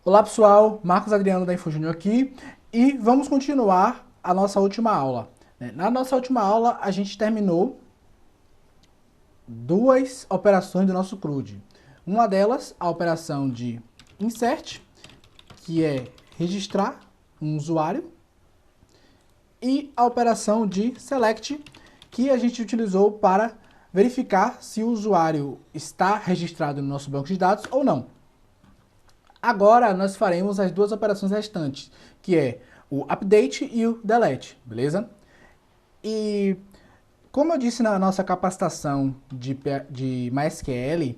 Olá pessoal, Marcos Adriano da InfoJúnior aqui e vamos continuar a nossa última aula. Na nossa última aula a gente terminou duas operações do nosso CRUD. Uma delas, a operação de insert, que é registrar um usuário, e a operação de select, que a gente utilizou para verificar se o usuário está registrado no nosso banco de dados ou não. Agora nós faremos as duas operações restantes, que é o update e o delete, beleza? E como eu disse na nossa capacitação de MySQL,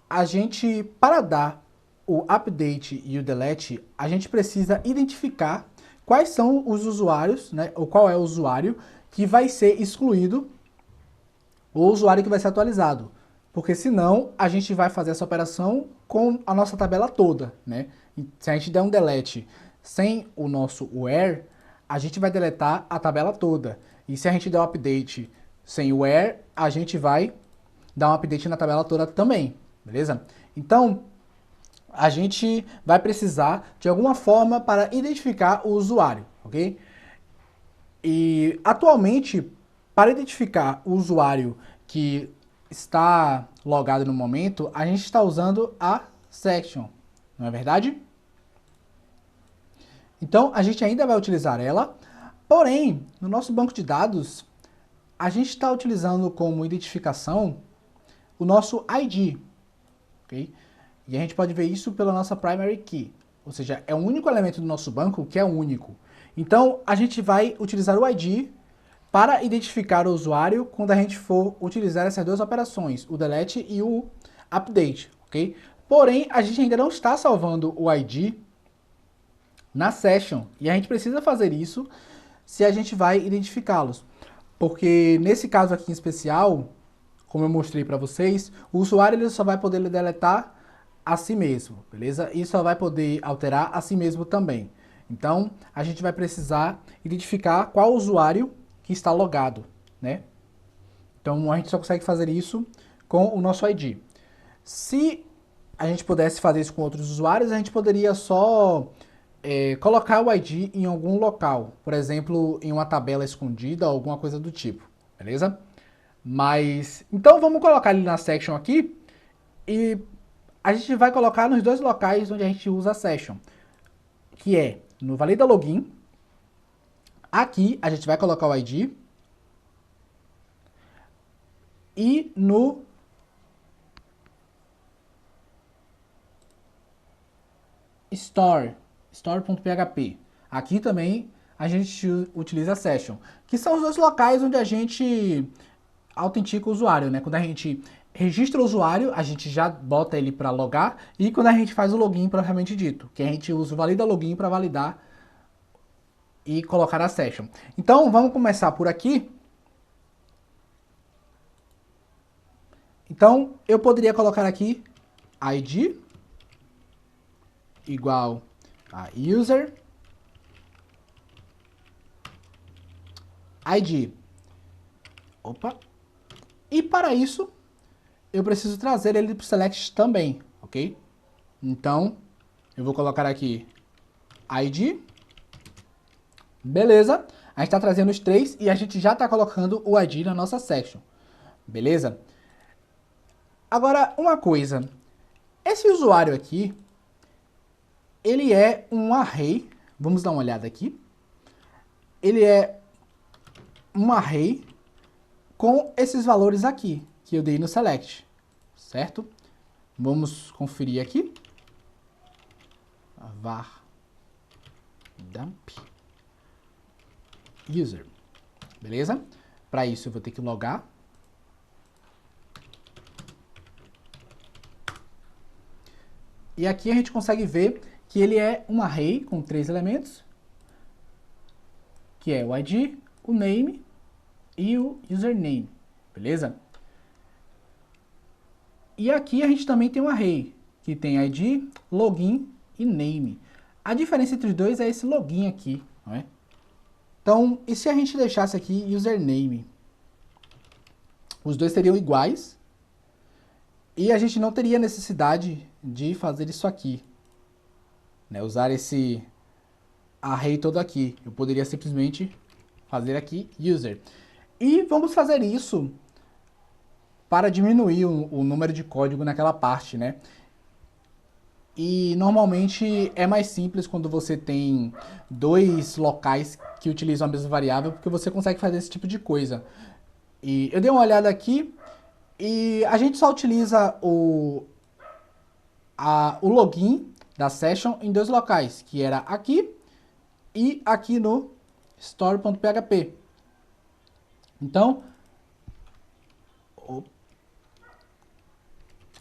a gente, para dar o update e o delete, a gente precisa identificar quais são os usuários, né, ou qual é o usuário que vai ser excluído ou o usuário que vai ser atualizado. Porque senão a gente vai fazer essa operação com a nossa tabela toda, né? E se a gente der um delete sem o nosso where, a gente vai deletar a tabela toda. E se a gente der um update sem o where, a gente vai dar um update na tabela toda também, beleza? Então, a gente vai precisar de alguma forma para identificar o usuário, ok? E atualmente, para identificar o usuário que está logado no momento, a gente está usando a section, não é verdade? Então, a gente ainda vai utilizar ela, porém, no nosso banco de dados, a gente está utilizando como identificação o nosso ID, ok? E a gente pode ver isso pela nossa primary key, ou seja, é o único elemento do nosso banco que é único. Então, a gente vai utilizar o ID para identificar o usuário quando a gente for utilizar essas duas operações, o delete e o update, ok? Porém, a gente ainda não está salvando o ID na session e a gente precisa fazer isso se a gente vai identificá-los. Porque nesse caso aqui em especial, como eu mostrei para vocês, o usuário ele só vai poder deletar a si mesmo, beleza? E só vai poder alterar a si mesmo também. Então, a gente vai precisar identificar qual usuário que está logado, né? Então, a gente só consegue fazer isso com o nosso ID. Se a gente pudesse fazer isso com outros usuários, a gente poderia só colocar o ID em algum local, por exemplo, em uma tabela escondida ou alguma coisa do tipo, beleza? Mas, então vamos colocar ele na section aqui e a gente vai colocar nos dois locais onde a gente usa a session, que é no valida login. Aqui a gente vai colocar o ID e no store.php. Aqui também a gente utiliza a session, que são os dois locais onde a gente autentica o usuário, né? Quando a gente registra o usuário, a gente já bota ele para logar, e quando a gente faz o login propriamente dito, que a gente usa o valida login para validar e colocar a session. Então, vamos começar por aqui. Então, eu poderia colocar aqui id igual a user id. Opa. E para isso, eu preciso trazer ele para o select também, ok? Então, eu vou colocar aqui id. Beleza. A gente está trazendo os três e a gente já está colocando o id na nossa section. Beleza? Agora, uma coisa. Esse usuário aqui, ele é um array. Vamos dar uma olhada aqui. Ele é um array com esses valores aqui, que eu dei no select, certo? Vamos conferir aqui. Var dump user. Beleza? Para isso eu vou ter que logar. E aqui a gente consegue ver que ele é um array com 3 elementos, que é o ID, o name e o username, beleza? E aqui a gente também tem um array, que tem ID, login e name. A diferença entre os dois é esse login aqui, não é? Então, e se a gente deixasse aqui username? Os dois seriam iguais e a gente não teria necessidade de fazer isso aqui. né, usar esse array todo aqui. Eu poderia simplesmente fazer aqui user. E vamos fazer isso para diminuir o número de código naquela parte, né? E normalmente é mais simples quando você tem dois locais que utilizam a mesma variável, porque você consegue fazer esse tipo de coisa. E eu dei uma olhada aqui e a gente só utiliza o login da session em dois locais, que era aqui e aqui no store.php. Então,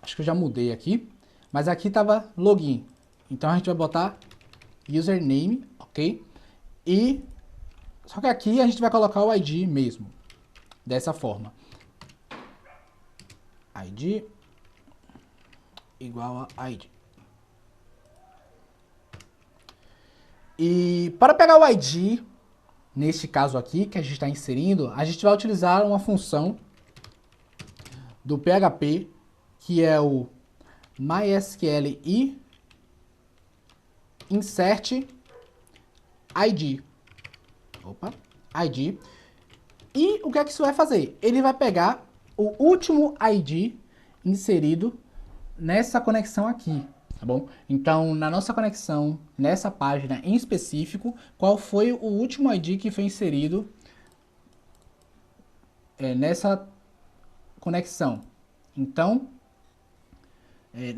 acho que eu já mudei aqui, mas aqui estava login. Então a gente vai botar username, ok? E só que aqui a gente vai colocar o ID mesmo, dessa forma. ID igual a ID. E para pegar o ID, neste caso aqui, que a gente está inserindo, a gente vai utilizar uma função do PHP, que é o MySQLi insert ID. Opa, ID. E o que é que isso vai fazer? Ele vai pegar o último ID inserido nessa conexão aqui, tá bom? Então, na nossa conexão, nessa página em específico, qual foi o último ID que foi inserido nessa conexão? Então,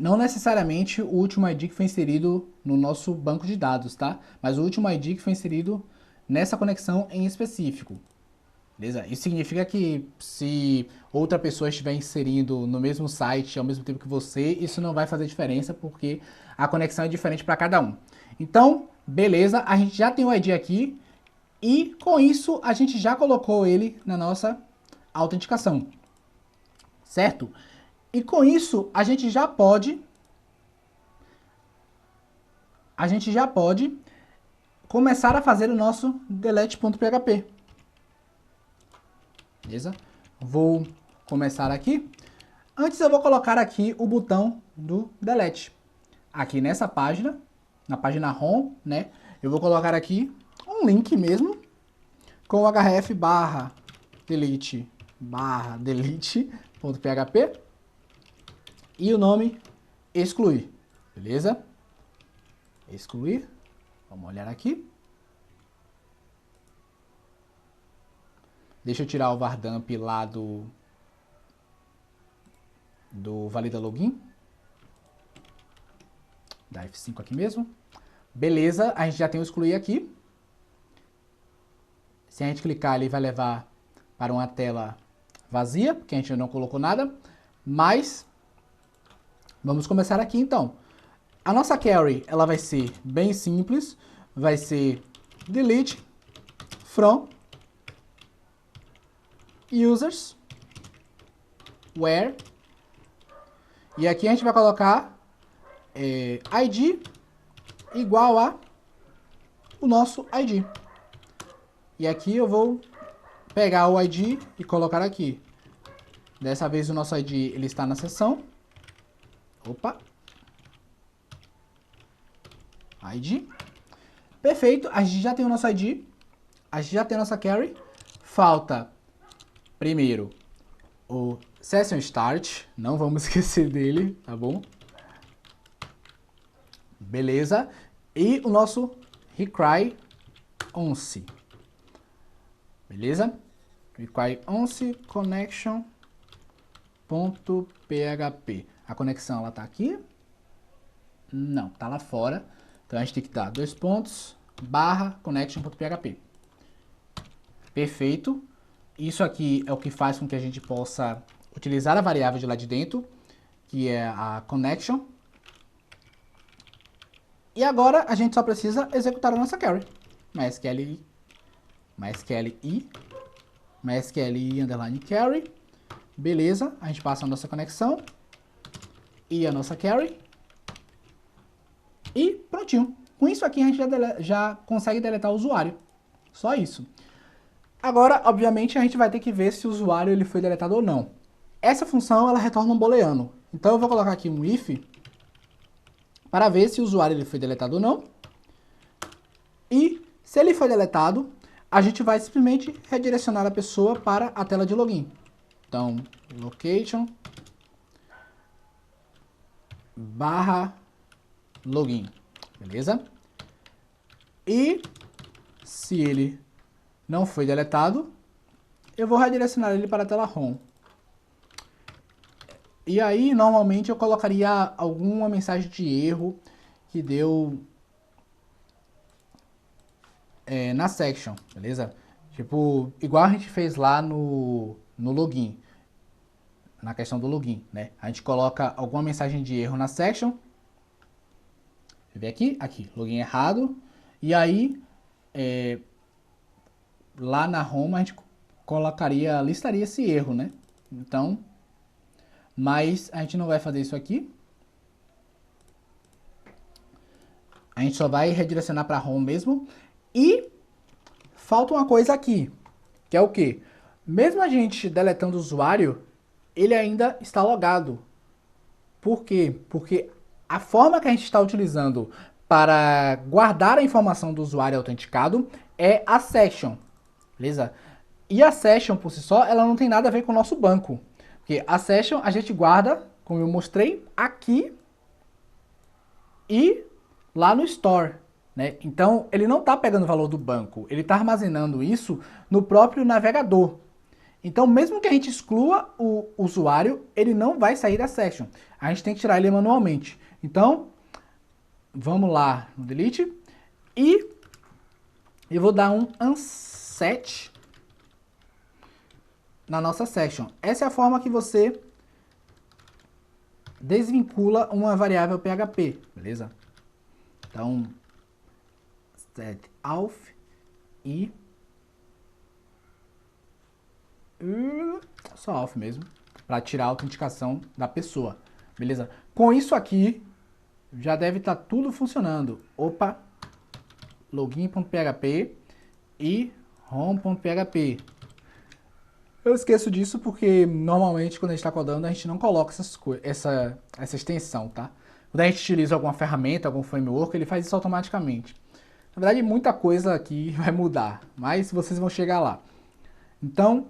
não necessariamente o último ID que foi inserido no nosso banco de dados, tá? Mas o último ID que foi inserido nessa conexão em específico. Beleza? Isso significa que se outra pessoa estiver inserindo no mesmo site ao mesmo tempo que você, isso não vai fazer diferença porque a conexão é diferente para cada um. Então, beleza, a gente já tem o ID aqui e com isso a gente já colocou ele na nossa autenticação, certo? E com isso a gente já pode começar a fazer o nosso delete.php. Beleza? Vou começar aqui. Antes eu vou colocar aqui o botão do delete. Aqui nessa página, na página home, né? Eu vou colocar aqui um link mesmo com o href delete.php e o nome excluir. Beleza? Excluir. Vamos olhar aqui. Deixa eu tirar o vardamp lá do valida login. Dá F5 aqui mesmo. Beleza, a gente já tem o excluir aqui. Se a gente clicar, ele vai levar para uma tela vazia, porque a gente não colocou nada. Mas, vamos começar aqui então. A nossa query, ela vai ser bem simples. Vai ser delete from users where, e aqui a gente vai colocar ID igual a o nosso ID. E aqui eu vou pegar o ID e colocar aqui. Dessa vez o nosso ID ele está na seção. Opa. ID. Perfeito, a gente já tem o nosso ID. A gente já tem a nossa query. Falta primeiro o session start, não vamos esquecer dele, tá bom? Beleza. E o nosso require once. Beleza? Require once connection.php. A conexão ela tá aqui? Não, tá lá fora. Então a gente tem que dar /connection.php. Perfeito. Isso aqui é o que faz com que a gente possa utilizar a variável de lá de dentro, que é a connection. E agora a gente só precisa executar a nossa query. MySQLi underline query. Beleza, a gente passa a nossa conexão e a nossa query. E prontinho. Com isso aqui a gente já consegue deletar o usuário. Só isso. Agora, obviamente, a gente vai ter que ver se o usuário ele foi deletado ou não. Essa função ela retorna um booleano. Então eu vou colocar aqui um if para ver se o usuário ele foi deletado ou não. E se ele foi deletado, a gente vai simplesmente redirecionar a pessoa para a tela de login. Então, location barra login, beleza? E se ele não foi deletado, eu vou redirecionar ele para a tela home. E aí, normalmente, eu colocaria alguma mensagem de erro que deu na section, beleza? Tipo, igual a gente fez lá no login, na questão do login, né? A gente coloca alguma mensagem de erro na section. Deixa eu ver aqui, login errado. E aí, lá na home a gente listaria esse erro, né? Então, mas a gente não vai fazer isso aqui. A gente só vai redirecionar para home mesmo. E falta uma coisa aqui, que é o quê? Mesmo a gente deletando o usuário, ele ainda está logado. Por quê? Porque a forma que a gente está utilizando para guardar a informação do usuário autenticado é a session, beleza? E a session por si só, ela não tem nada a ver com o nosso banco. Porque a session a gente guarda, como eu mostrei, aqui e lá no store, né? Então, ele não está pegando o valor do banco, ele está armazenando isso no próprio navegador. Então, mesmo que a gente exclua o usuário, ele não vai sair da session. A gente tem que tirar ele manualmente. Então, vamos lá no delete e eu vou dar um unset na nossa session. Essa é a forma que você desvincula uma variável PHP, beleza? Então, set auth e só auth mesmo, para tirar a autenticação da pessoa, beleza? Com isso aqui, já deve estar tudo funcionando. Opa, login.php e home.php. Eu esqueço disso porque normalmente quando a gente está codando a gente não coloca essa extensão, tá? Quando a gente utiliza alguma ferramenta, algum framework, ele faz isso automaticamente. Na verdade, muita coisa aqui vai mudar, mas vocês vão chegar lá. Então,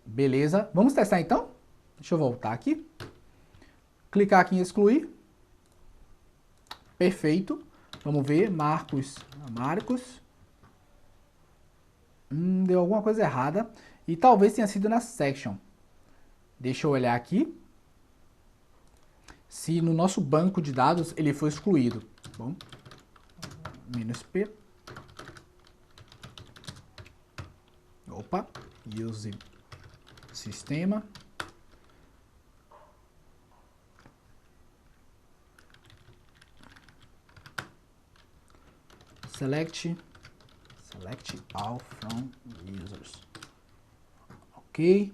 beleza. Vamos testar então? Deixa eu voltar aqui. Clicar aqui em excluir. Perfeito. Vamos ver. Marcos. Deu alguma coisa errada. E talvez tenha sido na section. Deixa eu olhar aqui. Se no nosso banco de dados ele foi excluído. Bom, -p. Opa. Use sistema. Select all from users. Ok.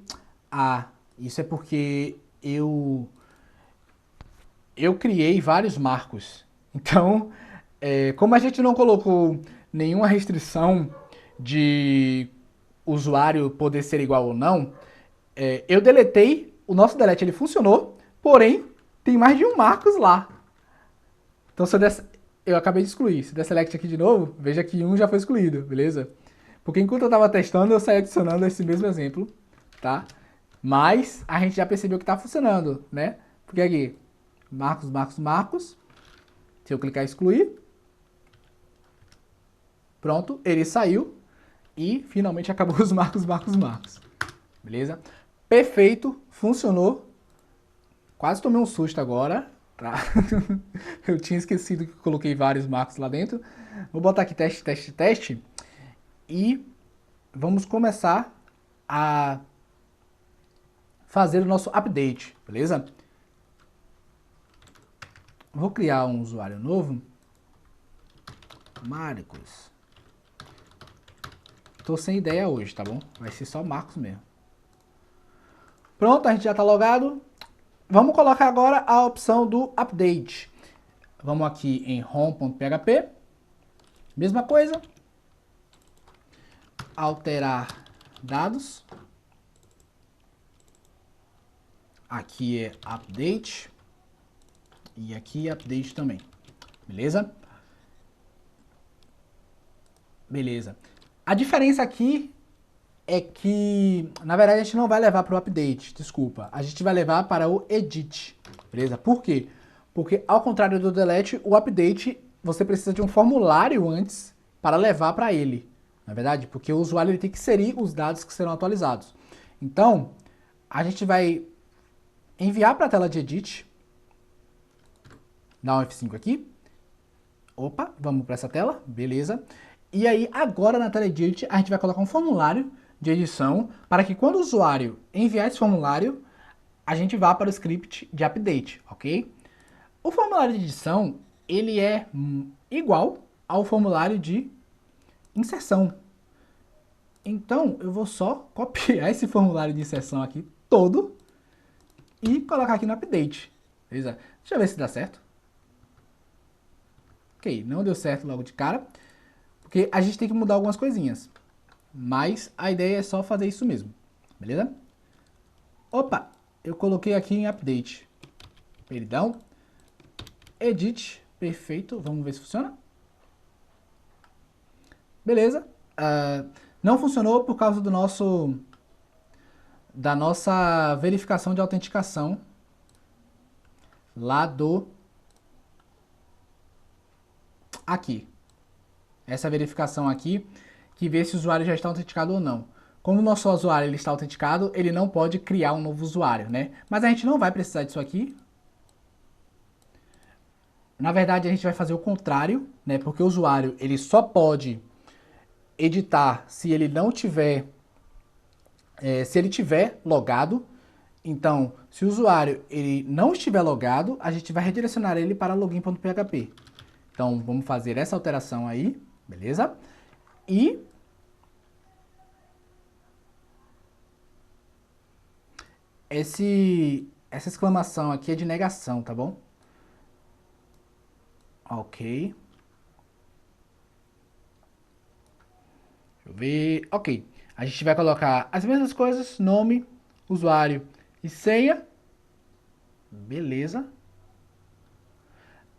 Ah, isso é porque eu criei vários marcos. Então, como a gente não colocou nenhuma restrição de usuário poder ser igual ou não, eu deletei, o nosso delete ele funcionou, porém tem mais de um Marcos lá. Então se eu der, eu acabei de excluir. Se der select aqui de novo, veja que um já foi excluído, beleza? Porque enquanto eu estava testando, eu saí adicionando esse mesmo exemplo, tá? Mas a gente já percebeu que está funcionando, né? Porque aqui, Marcos. Se eu clicar em excluir, pronto, ele saiu e finalmente acabou os Marcos. Beleza? Perfeito, funcionou. Quase tomei um susto agora, tá? Eu tinha esquecido que coloquei vários Marcos lá dentro. Vou botar aqui teste. E vamos começar a fazer o nosso update, beleza? Vou criar um usuário novo. Marcos. Tô sem ideia hoje, tá bom? Vai ser só Marcos mesmo. Pronto, a gente já tá logado. Vamos colocar agora a opção do update. Vamos aqui em home.php. Mesma coisa. Alterar dados. Aqui é update. E aqui update também. Beleza? Beleza. A diferença aqui é que, na verdade, a gente não vai levar para o update, desculpa. A gente vai levar para o edit, beleza? Por quê? Porque, ao contrário do delete, o update, você precisa de um formulário antes para levar para ele, na verdade? Porque o usuário ele tem que inserir os dados que serão atualizados. Então, a gente vai enviar para a tela de edit, dá um F5 aqui. Opa, vamos para essa tela, beleza. E aí, agora na tela de edit, a gente vai colocar um formulário de edição para que quando o usuário enviar esse formulário, a gente vá para o script de update, ok? O formulário de edição, ele é igual ao formulário de inserção. Então, eu vou só copiar esse formulário de inserção aqui todo e colocar aqui no update, beleza? Deixa eu ver se dá certo. Ok, não deu certo logo de cara, porque a gente tem que mudar algumas coisinhas. Mas a ideia é só fazer isso mesmo, beleza? Opa, eu coloquei aqui em update. Perdão. Edit, perfeito. Vamos ver se funciona. Beleza. Não funcionou por causa da nossa verificação de autenticação lá do aqui. Essa verificação aqui que vê se o usuário já está autenticado ou não. Como o nosso usuário ele está autenticado, ele não pode criar um novo usuário, né? Mas a gente não vai precisar disso aqui. Na verdade, a gente vai fazer o contrário, né? Porque o usuário ele só pode editar se ele não tiver, se ele tiver logado. Então, se o usuário ele não estiver logado, a gente vai redirecionar ele para login.php. Então, vamos fazer essa alteração aí, beleza? E essa exclamação aqui é de negação, tá bom? Ok. Deixa eu ver. Ok. A gente vai colocar as mesmas coisas, nome, usuário e senha. Beleza.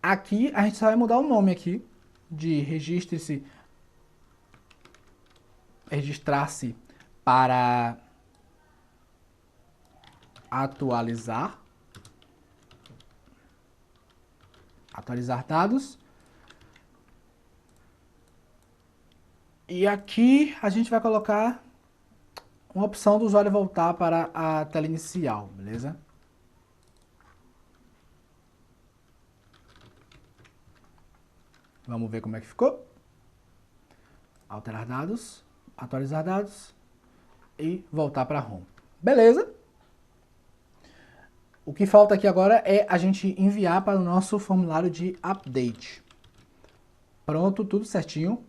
Aqui a gente só vai mudar o nome aqui de registrar-se para atualizar dados. E aqui a gente vai colocar uma opção do usuário voltar para a tela inicial, beleza? Vamos ver como é que ficou. Alterar dados, atualizar dados e voltar para home. Beleza? O que falta aqui agora é a gente enviar para o nosso formulário de update. Pronto, tudo certinho.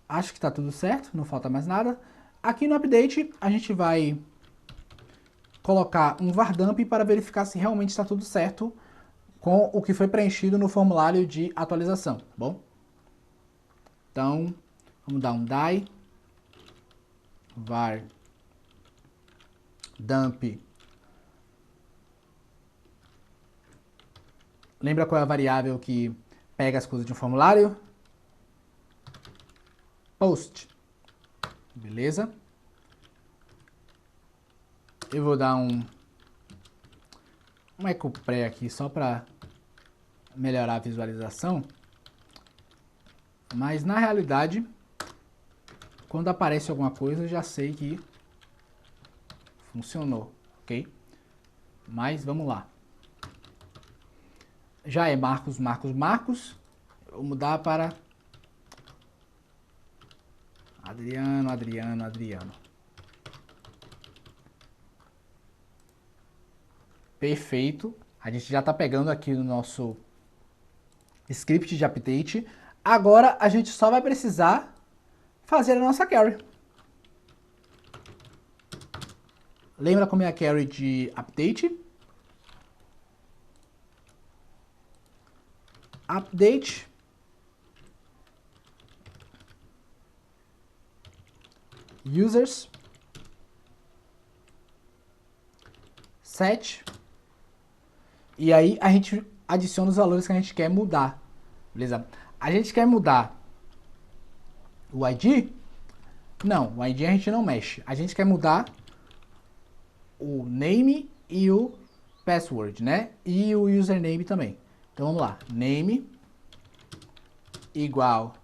Acho que está tudo certo, não falta mais nada. Aqui no update a gente vai colocar um vardump para verificar se realmente está tudo certo com o que foi preenchido no formulário de atualização, tá bom? Então, vamos dar um die var dump. Lembra qual é a variável que pega as coisas de um formulário? Post. Beleza? Eu vou dar um echo pré aqui só para melhorar a visualização. Mas na realidade, quando aparece alguma coisa, eu já sei que funcionou, ok? Mas vamos lá. Já é Marcos. Vou mudar para Adriano. Perfeito. A gente já está pegando aqui no nosso script de update. Agora a gente só vai precisar fazer a nossa carry. Lembra como é a carry de update? Update users set E aí a gente adiciona os valores que a gente quer mudar, beleza? A gente quer mudar o ID? Não, o ID a gente não mexe. A gente quer mudar o name e o password, né? E o username também. Então vamos lá, name igual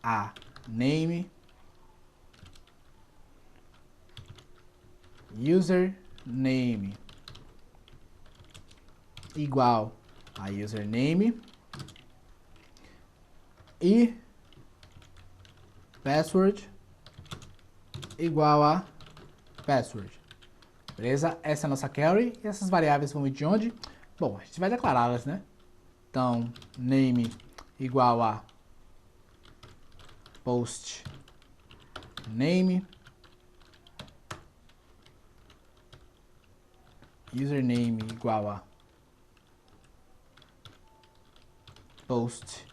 a name, username igual a username e password igual a password. Beleza? Essa é a nossa carry. E essas variáveis vão vir de onde? Bom, a gente vai declará-las, né? Então, name igual a post name, username igual a post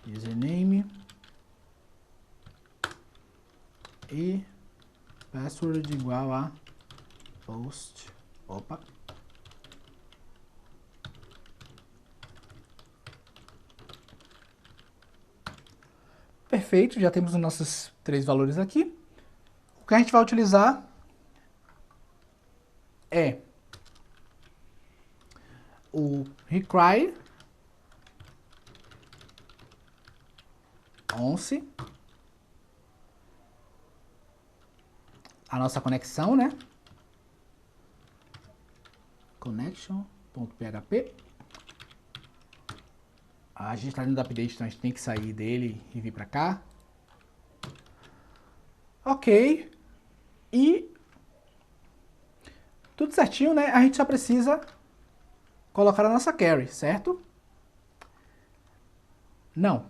username e password igual a post. Opa. Perfeito, já temos os nossos 3 valores aqui. O que a gente vai utilizar é o require once, a nossa conexão, né? Connection.php. A gente está dentro do update, então a gente tem que sair dele e vir para cá. Ok. E tudo certinho, né? A gente só precisa colocar a nossa carry, certo? Não,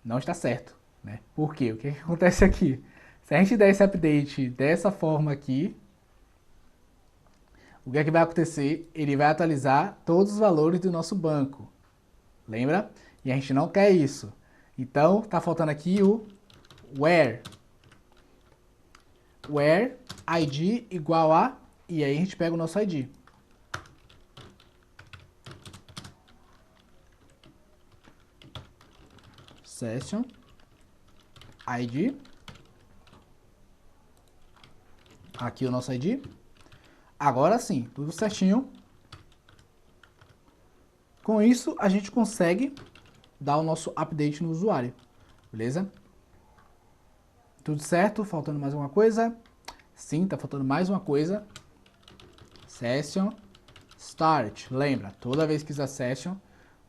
não está certo, né? Por quê? O que acontece aqui? Se a gente der esse update dessa forma aqui, o que é que vai acontecer? Ele vai atualizar todos os valores do nosso banco. Lembra? E a gente não quer isso. Então, tá faltando aqui o where. Where ID igual a... E aí a gente pega o nosso ID. Session ID. Aqui o nosso ID. Agora sim, tudo certinho. Com isso, a gente consegue dar o nosso update no usuário. Beleza? Tudo certo? Faltando mais uma coisa? Sim, tá faltando mais uma coisa. Session Start. Lembra, toda vez que usar Session,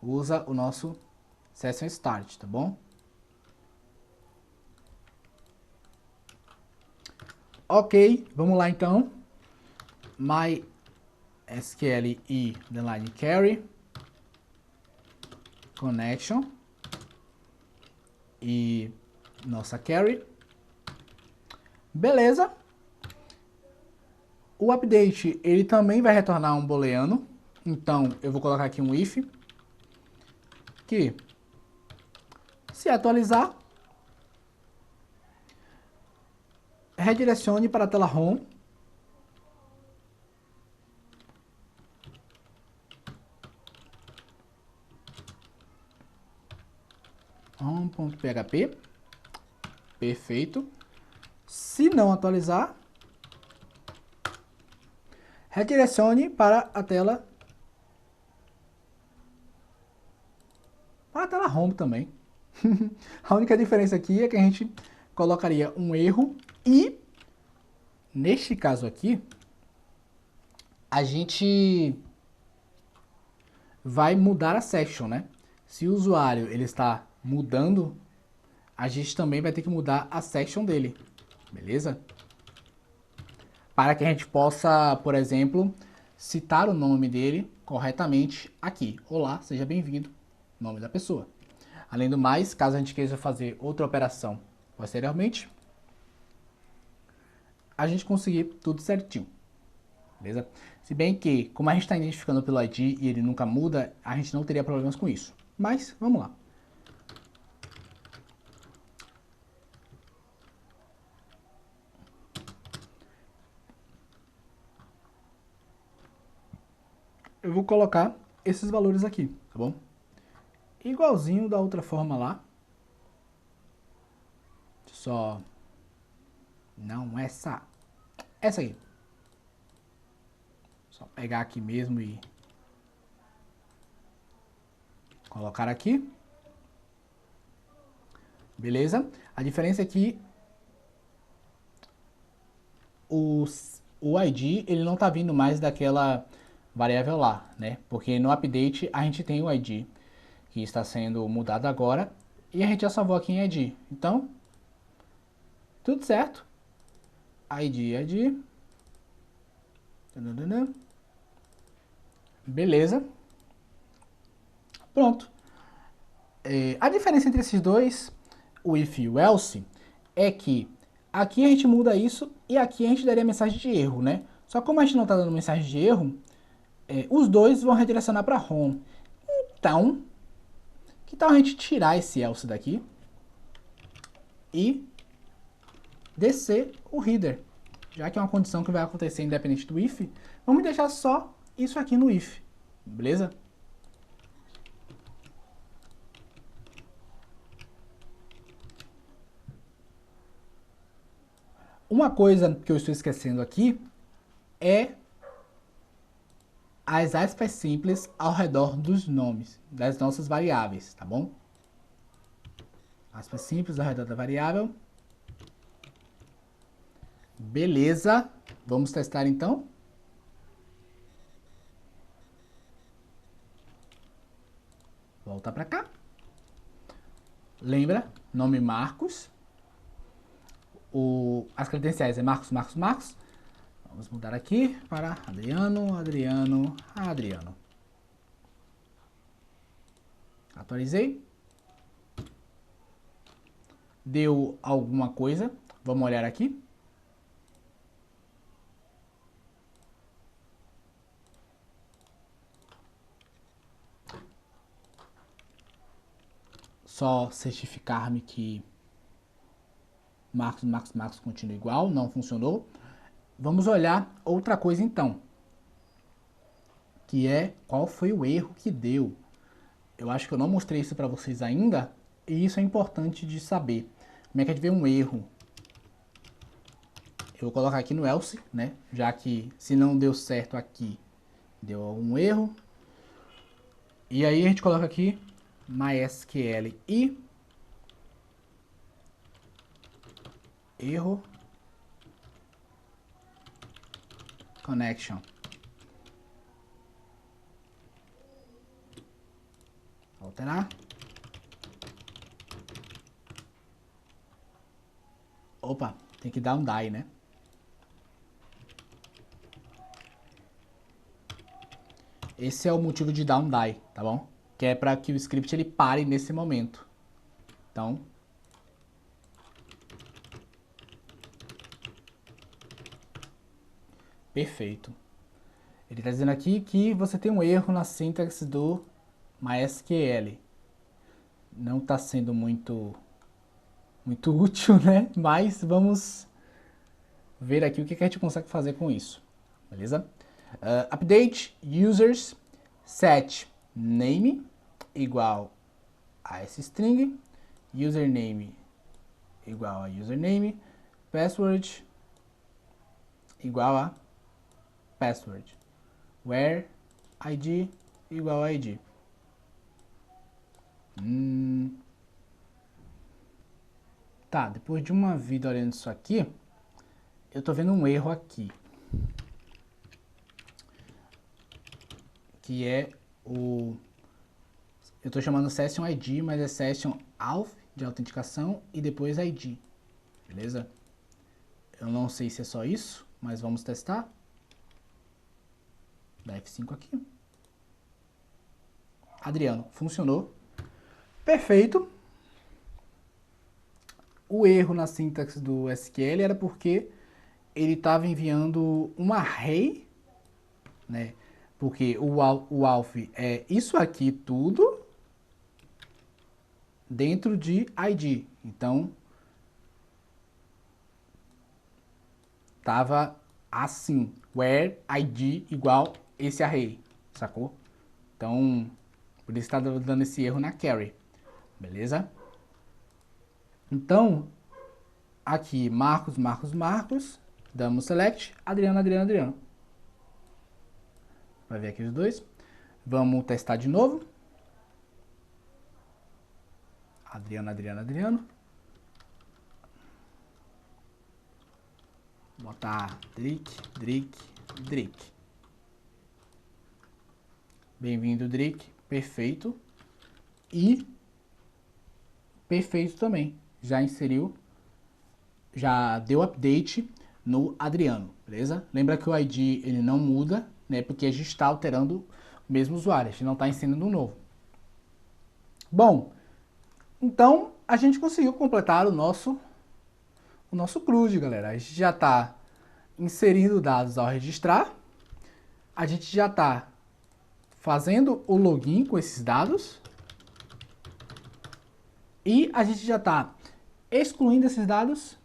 usa o nosso Session Start, tá bom? Ok, vamos lá então. MySQL e underline carry connection e nossa carry. Beleza. O update, ele também vai retornar um booleano. Então, eu vou colocar aqui um if que, se atualizar, redirecione para a tela home. home.php. Perfeito. Se não atualizar, redirecione para a tela home também. A única diferença aqui é que a gente colocaria um erro e, neste caso aqui, a gente vai mudar a section, né? Se o usuário ele está mudando, a gente também vai ter que mudar a section dele, beleza? Para que a gente possa, por exemplo, citar o nome dele corretamente aqui. Olá, seja bem-vindo, nome da pessoa. Além do mais, caso a gente queira fazer outra operação posteriormente, a gente conseguir tudo certinho, beleza? Se bem que, como a gente está identificando pelo ID e ele nunca muda, a gente não teria problemas com isso. Mas, vamos lá. Eu vou colocar esses valores aqui, tá bom? Igualzinho da outra forma lá. Só... Não, essa aqui. Só pegar aqui mesmo e colocar aqui. Beleza? A diferença é que o ID ele não está vindo mais daquela variável lá, né? Porque no update a gente tem o ID que está sendo mudado agora e a gente já salvou aqui em ID. Então, tudo certo. ID. Beleza. Pronto. A diferença entre esses dois, o if e o else, é que aqui a gente muda isso e aqui a gente daria mensagem de erro, né? Só que como a gente não está dando mensagem de erro, os dois vão redirecionar para home. Então, que tal a gente tirar esse else daqui e descer o header? Já que é uma condição que vai acontecer independente do if, vamos deixar só isso aqui no if, beleza? Uma coisa que eu estou esquecendo aqui é as aspas simples ao redor dos nomes das nossas variáveis, tá bom? Aspas simples ao redor da variável. Beleza. Vamos testar então. Volta para cá. Lembra? Nome Marcos. As credenciais é Marcos. Vamos mudar aqui para Adriano. Atualizei. Deu alguma coisa. Vamos olhar aqui. Só certificar-me que Marcos continua igual. Não funcionou. Vamos olhar outra coisa então. Que é qual foi o erro que deu. Eu acho que eu não mostrei isso para vocês ainda. E isso é importante de saber. Como é que a gente vê um erro? Eu vou colocar aqui no else, né? Já que se não deu certo aqui, deu algum erro. E aí a gente coloca aqui MySQL e erro connection. Alterar. Opa, tem que dar um die, né? Esse é o motivo de dar um die, tá bom? Que é para que o script ele pare nesse momento. Então, perfeito. Ele está dizendo aqui que você tem um erro na sintaxe do MySQL. Não está sendo muito útil, né? Mas vamos ver aqui o que a gente consegue fazer com isso. Beleza? Update users set name igual a essa string, username igual a username, password igual a password, where id igual a id. Tá, depois de uma vida olhando isso aqui, eu tô vendo um erro aqui. Que é o... Eu tô chamando session ID, mas é session auth, de autenticação, e depois ID. Beleza? Eu não sei se é só isso, mas vamos testar. Dá F5 aqui. Adriano, funcionou. Perfeito. O erro na sintaxe do SQL era porque ele estava enviando um array, né? Porque o auth é isso aqui tudo dentro de ID. Então, tava assim, where ID igual esse array, sacou? Então, por isso está dando esse erro na carry, beleza? Então, aqui, Marcos, Marcos, Marcos, damos select, Adriano, Adriano, Adriano. Vai ver aqui os dois. Vamos testar de novo. Adriano, Adriano, Adriano. Botar Drick, Drick, Drick. Bem-vindo, Drick. Perfeito. E perfeito também. Já inseriu, já deu update no Adriano, beleza? Lembra que o ID ele não muda, né? Porque a gente está alterando o mesmo usuário, a gente não está ensinando um novo. Bom, então a gente conseguiu completar o nosso CRUD, galera. A gente já está inserindo dados ao registrar, a gente já está fazendo o login com esses dados e a gente já está excluindo esses dados.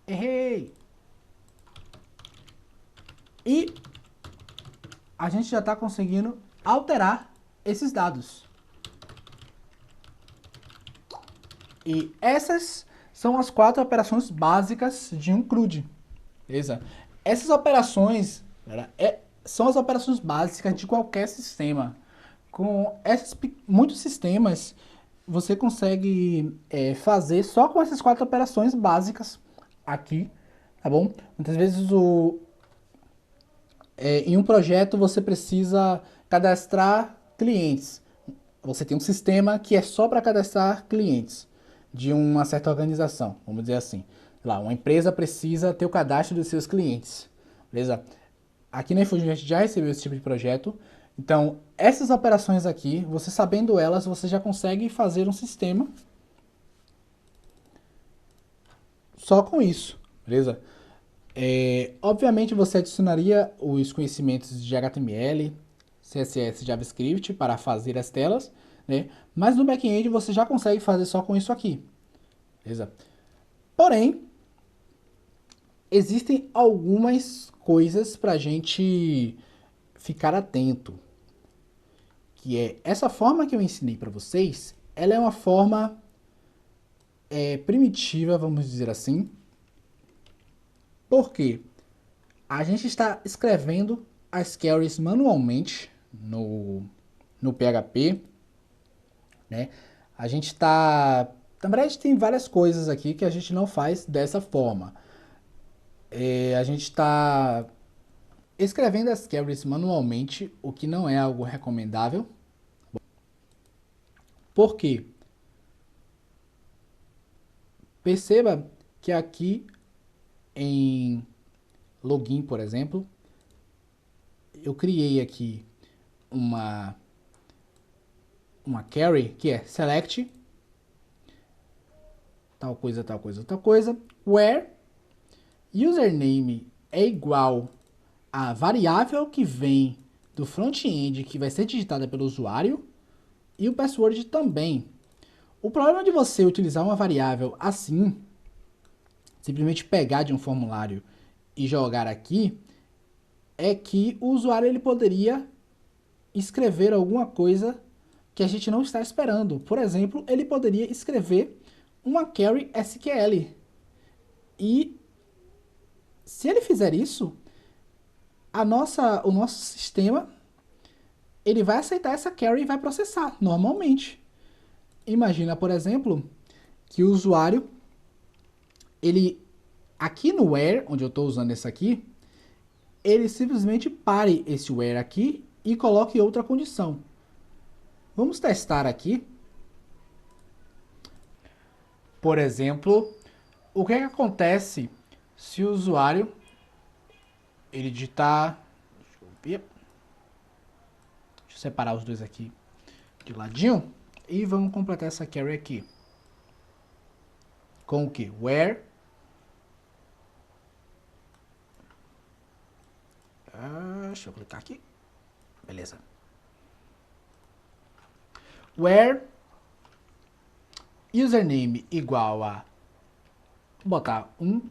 Errei! E a gente já está conseguindo alterar esses dados. E essas são as 4 operações básicas de um CRUD. Beleza? Essas operações, galera, são as operações básicas de qualquer sistema. Com muitos sistemas, você consegue fazer só com essas 4 operações básicas aqui, tá bom? Muitas vezes em um projeto você precisa cadastrar clientes. Você tem um sistema que é só para cadastrar clientes de uma certa organização, vamos dizer assim. Lá, uma empresa precisa ter o cadastro dos seus clientes, beleza? Aqui na iFood a gente já recebeu esse tipo de projeto. Então, essas operações aqui, você sabendo elas, você já consegue fazer um sistema só com isso, beleza? Obviamente você adicionaria os conhecimentos de HTML, CSS, JavaScript para fazer as telas, né? Mas no back-end você já consegue fazer só com isso aqui, beleza? Porém, existem algumas coisas para a gente ficar atento, que é essa forma que eu ensinei para vocês, ela é uma forma primitiva, vamos dizer assim, porque a gente está escrevendo as carries manualmente no PHP, né? A gente está... Na verdade, tem várias coisas aqui que a gente não faz dessa forma. A gente está escrevendo as carries manualmente, o que não é algo recomendável. Por quê? Perceba que aqui em login, por exemplo, eu criei aqui uma carry que é select tal coisa, tal coisa, tal coisa, where username é igual a variável que vem do front-end que vai ser digitada pelo usuário e o password também. O problema de você utilizar uma variável assim, simplesmente pegar de um formulário e jogar aqui, é que o usuário ele poderia escrever alguma coisa que a gente não está esperando. Por exemplo, ele poderia escrever uma query SQL. E se ele fizer isso, o nosso sistema ele vai aceitar essa query e vai processar normalmente. Imagina, por exemplo, que o usuário, ele aqui no where, onde eu estou usando esse aqui, ele simplesmente pare esse where aqui e coloque outra condição. Vamos testar aqui. Por exemplo, o que acontece se o usuário ele digitar... Deixa eu separar os dois aqui de ladinho. E vamos completar essa query aqui. Com o que? Where. Deixa eu clicar aqui. Beleza. Where username igual a... Vou botar 1.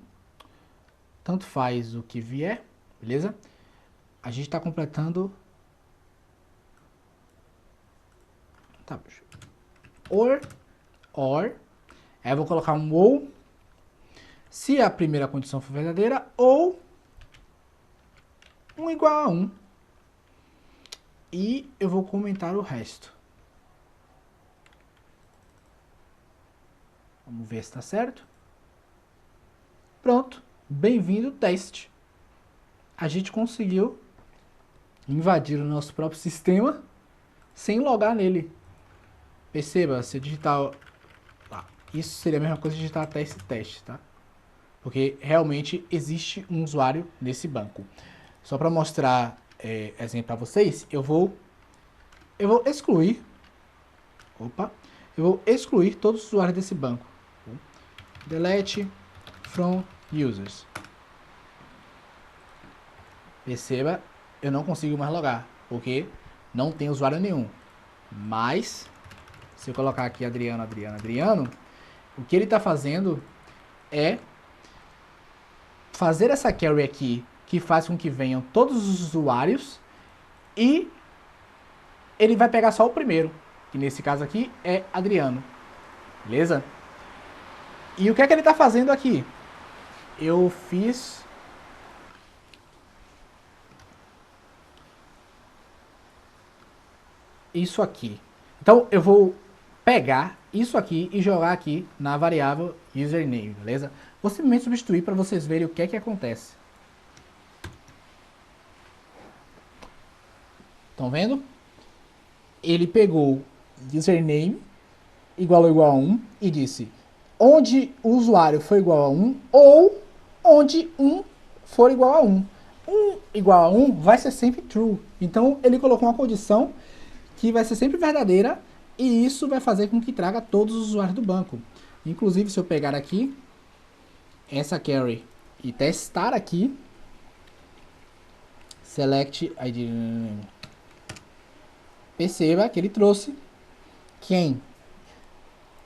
Tanto faz o que vier. Beleza? A gente está completando... Tá, or, aí eu vou colocar um ou, se a primeira condição for verdadeira, ou um igual a 1. E eu vou comentar o resto. Vamos ver se está certo. Pronto. Bem-vindo teste. A gente conseguiu invadir o nosso próprio sistema sem logar nele. Perceba, se eu digitar... Isso seria a mesma coisa de digitar teste, tá? Porque realmente existe um usuário nesse banco. Só para mostrar exemplo para vocês, eu vou excluir... Opa! Eu vou excluir todos os usuários desse banco. Delete from users. Perceba, eu não consigo mais logar, porque não tem usuário nenhum. Mas, se eu colocar aqui Adriano, o que ele está fazendo é fazer essa carry aqui, que faz com que venham todos os usuários, e ele vai pegar só o primeiro, que nesse caso aqui é Adriano. Beleza? E o que é que ele está fazendo aqui? Eu fiz... isso aqui. Então, eu vou pegar isso aqui e jogar aqui na variável username, beleza? Vou simplesmente substituir para vocês verem o que é que acontece. Estão vendo? Ele pegou username igual a 1 e disse onde o usuário for igual a 1 ou onde 1 for igual a 1. 1 igual a 1 vai ser sempre true. Então, ele colocou uma condição que vai ser sempre verdadeira, e isso vai fazer com que traga todos os usuários do banco. Inclusive, se eu pegar aqui essa carry e testar aqui, select ID, perceba que ele trouxe quem?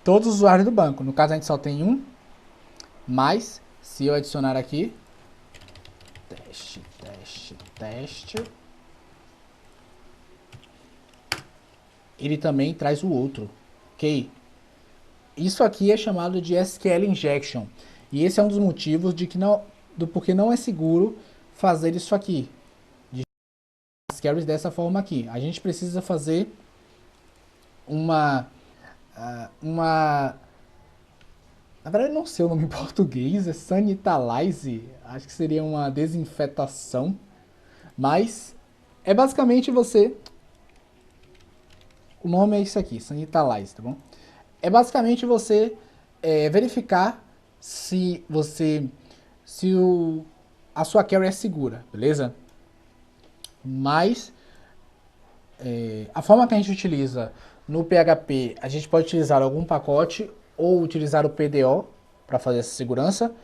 Todos os usuários do banco. No caso, a gente só tem um, mas se eu adicionar aqui, teste, ele também traz o outro, ok? Isso aqui é chamado de SQL Injection, e esse é um dos motivos de que porque não é seguro fazer isso aqui, de as carries dessa forma aqui. A gente precisa fazer na verdade não sei o nome em português, é sanitize, acho que seria uma desinfetação, mas é basicamente o nome é isso aqui, sanitize, tá bom? É basicamente você verificar se a sua carry é segura, beleza? Mas a forma que a gente utiliza no PHP, a gente pode utilizar algum pacote ou utilizar o PDO para fazer essa segurança.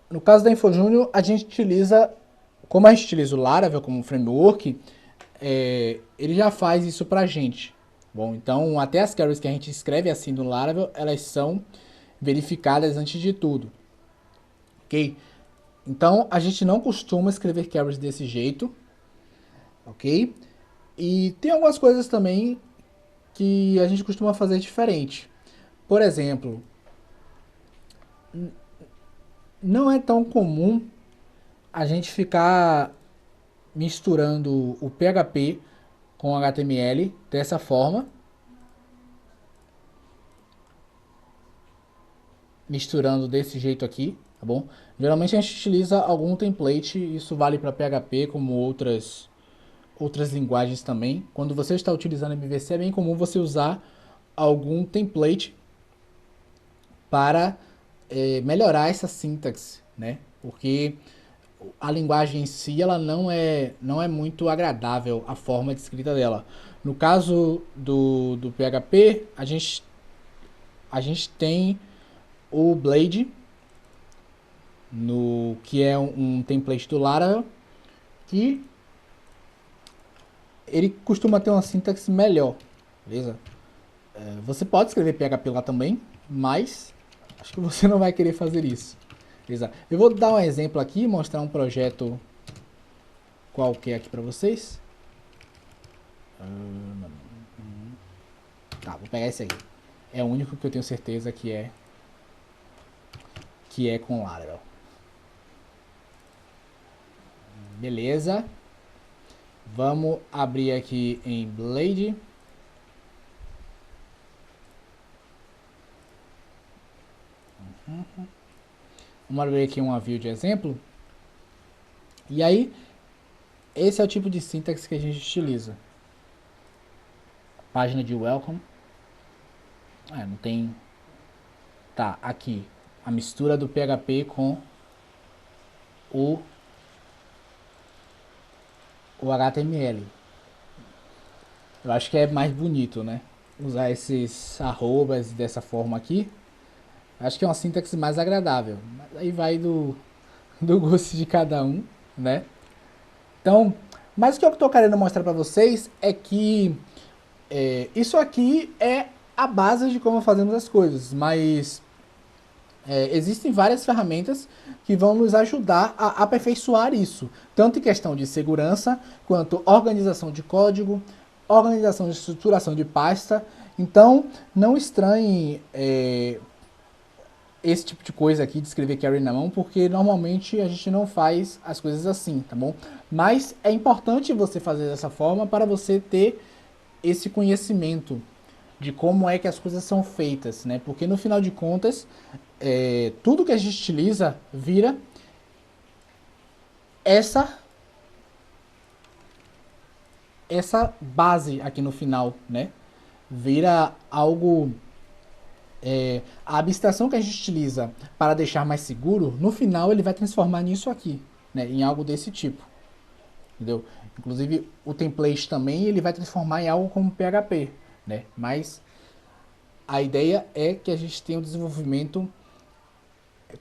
No caso da InfoJúnior, a gente utiliza, como a gente utiliza o Laravel como framework, ele já faz isso pra gente. Bom, então até as carries que a gente escreve assim no Laravel, elas são verificadas antes de tudo. Ok? Então a gente não costuma escrever carries desse jeito. Ok? E tem algumas coisas também que a gente costuma fazer diferente. Por exemplo, não é tão comum a gente ficar misturando o PHP com o HTML dessa forma. Misturando desse jeito aqui, tá bom? Geralmente a gente utiliza algum template, isso vale para PHP como outras linguagens também. Quando você está utilizando MVC é bem comum você usar algum template para melhorar essa sintaxe, né? Porque a linguagem em si ela não é muito agradável a forma de escrita dela. No caso do PHP, a gente tem o Blade, que é um template do Laravel, que ele costuma ter uma sintaxe melhor, beleza? Você pode escrever PHP lá também, mas acho que você não vai querer fazer isso, beleza? Eu vou dar um exemplo aqui, mostrar um projeto qualquer aqui para vocês. Tá, vou pegar esse aqui. É o único que eu tenho certeza que é com Laravel. Beleza. Vamos abrir aqui em Blade. Vamos abrir aqui uma view de exemplo. E aí, esse é o tipo de sintaxe que a gente utiliza. Página de welcome. Não tem... Tá, aqui. A mistura do PHP com o HTML. Eu acho que é mais bonito, né? Usar esses arrobas dessa forma aqui. Acho que é uma sintaxe mais agradável. Mas aí vai do gosto de cada um, né? Então, mas o que eu estou querendo mostrar para vocês é que isso aqui é a base de como fazemos as coisas. Mas existem várias ferramentas que vão nos ajudar a aperfeiçoar isso. Tanto em questão de segurança, quanto organização de código, organização de estruturação de pasta. Então, não estranhe esse tipo de coisa aqui, de escrever carry na mão, porque normalmente a gente não faz as coisas assim, tá bom? Mas é importante você fazer dessa forma para você ter esse conhecimento de como é que as coisas são feitas, né? Porque no final de contas, tudo que a gente utiliza vira essa base aqui no final, né? Vira algo... a abstração que a gente utiliza para deixar mais seguro, no final ele vai transformar nisso aqui, né? Em algo desse tipo, entendeu? Inclusive o template também ele vai transformar em algo como PHP, né? Mas a ideia é que a gente tenha um desenvolvimento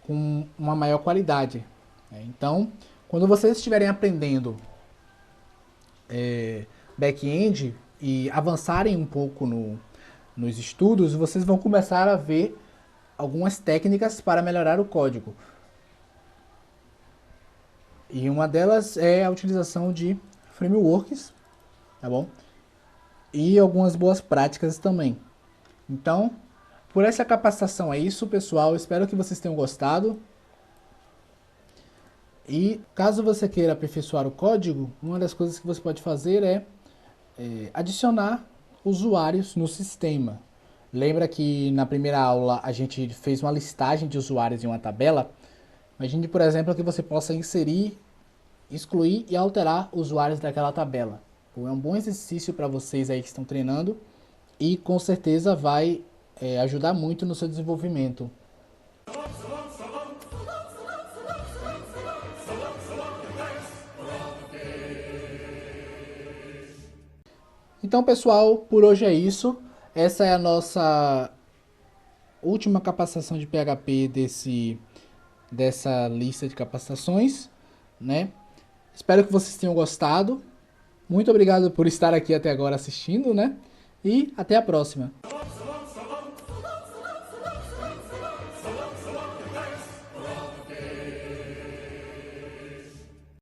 com uma maior qualidade, né? Então, quando vocês estiverem aprendendo back-end e avançarem um pouco nos estudos, vocês vão começar a ver algumas técnicas para melhorar o código. E uma delas é a utilização de frameworks, tá bom? E algumas boas práticas também. Então, por essa capacitação é isso, pessoal. Espero que vocês tenham gostado. E caso você queira aperfeiçoar o código, uma das coisas que você pode fazer é adicionar usuários no sistema. Lembra que na primeira aula a gente fez uma listagem de usuários em uma tabela? Imagine, por exemplo, que você possa inserir, excluir e alterar usuários daquela tabela. Então, é um bom exercício para vocês aí que estão treinando e com certeza vai ajudar muito no seu desenvolvimento. Então, pessoal, por hoje é isso. Essa é a nossa última capacitação de PHP dessa lista de capacitações, né? Espero que vocês tenham gostado. Muito obrigado por estar aqui até agora assistindo, né? E até a próxima.